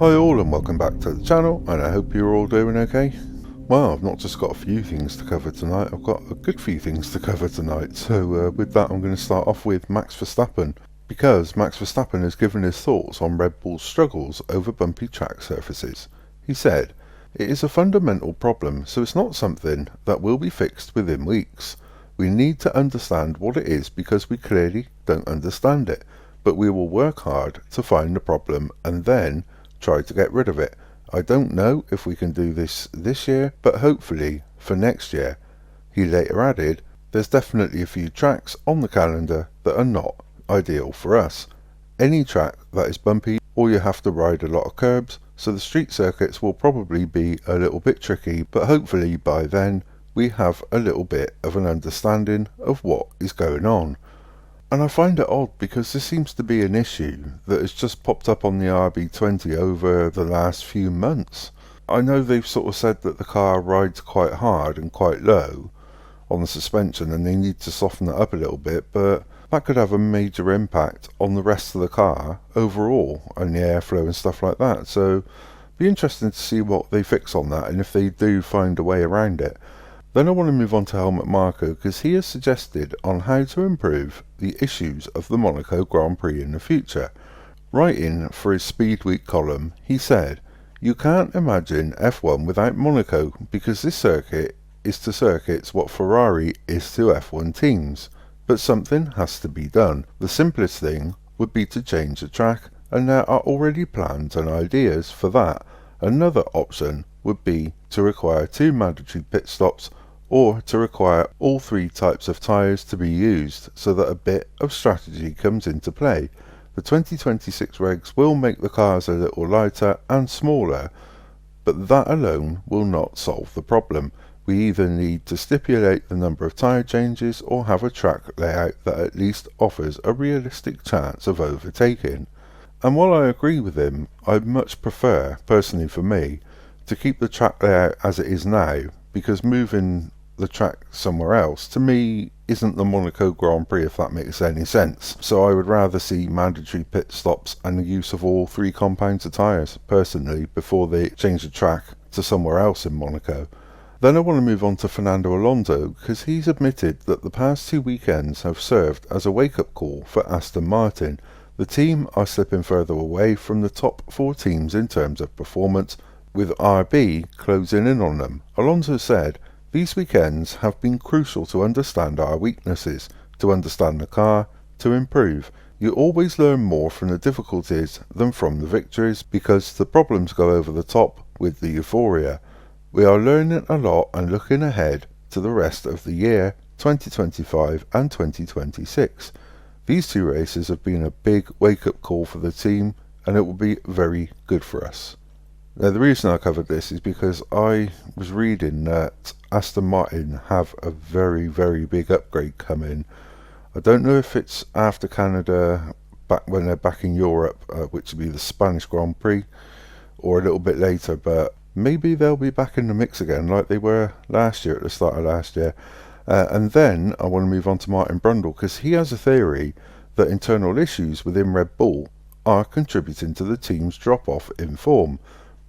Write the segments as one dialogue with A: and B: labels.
A: Hi all and welcome back to the channel, and I hope you're all doing okay. Well, I've not just got a few things to cover tonight, I've got a good few things to cover tonight. So with that I'm going to start off with Max Verstappen, because Max Verstappen has given his thoughts on Red Bull's struggles over bumpy track surfaces. He said, "It is a fundamental problem, so it's not something that will be fixed within weeks. We need to understand what it is because we clearly don't understand it, but we will work hard to find the problem and then try to get rid of it. I don't know if we can do this year, but hopefully for next year." He later added, "There's definitely a few tracks on the calendar that are not ideal for us. Any track that is bumpy or you have to ride a lot of curbs, so the street circuits will probably be a little bit tricky, but hopefully by then we have a little bit of an understanding of what is going on." And I find it odd because this seems to be an issue that has just popped up on the RB20 over the last few months. I know they've sort of said that the car rides quite hard and quite low on the suspension and they need to soften it up a little bit, but that could have a major impact on the rest of the car overall and the airflow and stuff like that. So it'd be interesting to see what they fix on that and if they do find a way around it. Then I want to move on to Helmut Marko because he has suggested on how to improve the issues of the Monaco Grand Prix in the future. Writing for his Speed Week column, he said, "You can't imagine F1 without Monaco because this circuit is to circuits what Ferrari is to F1 teams. But something has to be done. The simplest thing would be to change the track, and there are already plans and ideas for that. Another option would be to require 2 mandatory pit stops or to require all 3 types of tyres to be used so that a bit of strategy comes into play. The 2026 regs will make the cars a little lighter and smaller, but that alone will not solve the problem. We either need to stipulate the number of tyre changes or have a track layout that at least offers a realistic chance of overtaking." And while I agree with him, I much prefer, personally for me, to keep the track layout as it is now, because moving the track somewhere else to me isn't the Monaco Grand Prix, if that makes any sense. So I would rather see mandatory pit stops and the use of all 3 compounds of tyres personally before they change the track to somewhere else in Monaco. Then I want to move on to Fernando Alonso because he's admitted that the past 2 weekends have served as a wake-up call for Aston Martin. The team are slipping further away from the top 4 teams in terms of performance, with RB closing in on them. Alonso said, "These weekends have been crucial to understand our weaknesses, to understand the car, to improve. You always learn more from the difficulties than from the victories because the problems go over the top with the euphoria. We are learning a lot and looking ahead to the rest of the year, 2025 and 2026. These 2 races have been a big wake-up call for the team and it will be very good for us." Now the reason I covered this is because I was reading that Aston Martin have a very big upgrade coming. I don't know if it's after Canada, back when they're back in Europe, which will be the Spanish Grand Prix, or a little bit later, but maybe they'll be back in the mix again like they were last year at the start of last year. And then I want to move on to Martin Brundle because he has a theory that internal issues within Red Bull are contributing to the team's drop-off in form.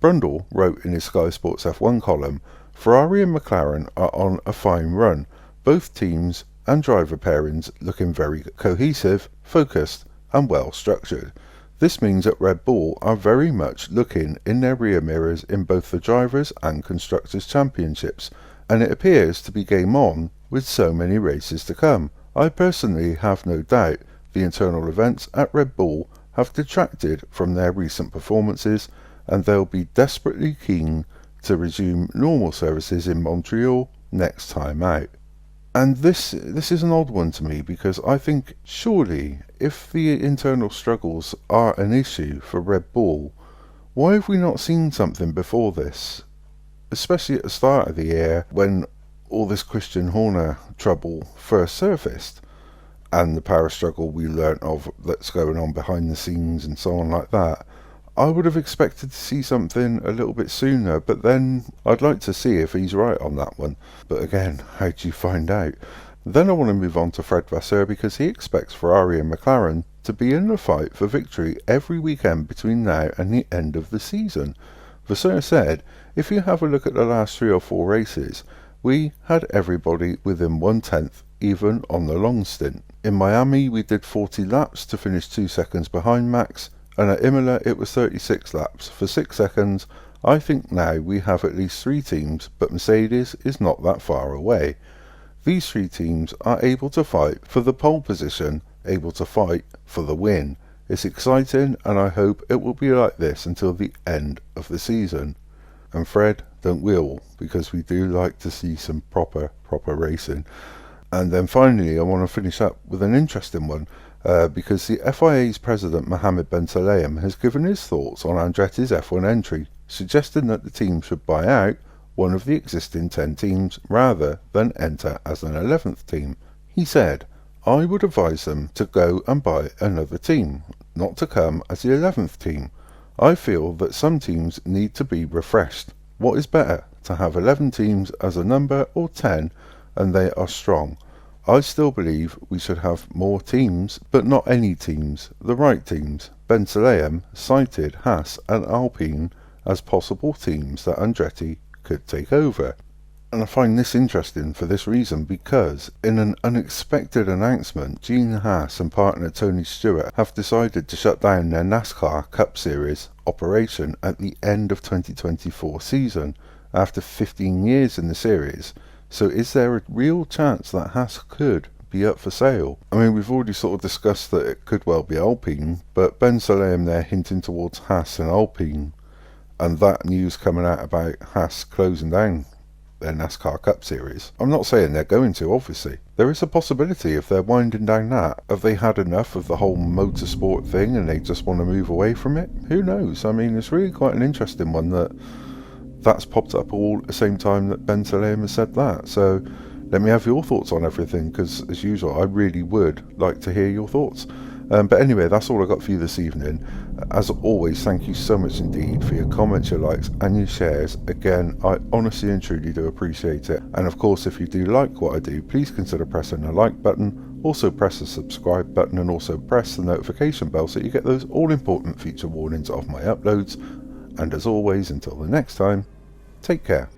A: Brundle wrote in his Sky Sports F1 column, "Ferrari and McLaren are on a fine run, both teams and driver pairings looking very cohesive, focused and well structured. This means that Red Bull are very much looking in their rear mirrors in both the Drivers' and Constructors' Championships, and it appears to be game on with so many races to come. I personally have no doubt the internal events at Red Bull have detracted from their recent performances and they'll be desperately keen to resume normal services in Montreal next time out." And this is an odd one to me because I think surely if the internal struggles are an issue for Red Bull, why have we not seen something before this? Especially at the start of the year when all this Christian Horner trouble first surfaced and the power struggle we learnt of that's going on behind the scenes and so on like that. I would have expected to see something a little bit sooner, but then I'd like to see if he's right on that one. But again, how do you find out? Then I want to move on to Fred Vasseur because he expects Ferrari and McLaren to be in the fight for victory every weekend between now and the end of the season. Vasseur said, if you have a look at the last 3 or 4 races, we had everybody within 1/10, even on the long stint. In Miami we did 40 laps to finish 2 seconds behind Max, and at Imola it was 36 laps for 6 seconds. I think now we have at least 3 teams, but Mercedes is not that far away. These 3 teams are able to fight for the pole position, able to fight for the win. It's exciting, and I hope it will be like this until the end of the season. And Fred, don't we all, because we do like to see some proper racing. And then finally I want to finish up with an interesting one, because the FIA's president Mohammed Ben Sulayem has given his thoughts on Andretti's F1 entry, suggesting that the team should buy out one of the existing 10 teams rather than enter as an 11th team. He said, I would advise them to go and buy another team, not to come as the 11th team. I feel that some teams need to be refreshed. What is better, to have 11 teams as a number or 10, and they are strong? I still believe we should have more teams, but not any teams, the right teams. Ben Sulayem cited Haas and Alpine as possible teams that Andretti could take over. And I find this interesting for this reason, because in an unexpected announcement, Gene Haas and partner Tony Stewart have decided to shut down their NASCAR Cup Series operation at the end of 2024 season, after 15 years in the series. So is there a real chance that Haas could be up for sale? I mean, we've already sort of discussed that it could well be Alpine, but Ben Sulayem there hinting towards Haas and Alpine, and that news coming out about Haas closing down their NASCAR Cup Series. I'm not saying they're going to, obviously. There is a possibility if they're winding down that. Have they had enough of the whole motorsport thing and they just want to move away from it? Who knows? I mean, it's really quite an interesting one that's popped up all at the same time that Ben Sulayem has said that. So let me have your thoughts on everything, because as usual I really would like to hear your thoughts. But anyway, that's all I got for you this evening. As always, thank you so much indeed for your comments, your likes and your shares. Again, I honestly and truly do appreciate it. And of course, if you do like what I do, please consider pressing the like button. Also press the subscribe button, and also press the notification bell so you get those all important feature warnings of my uploads. And as always, until the next time, take care.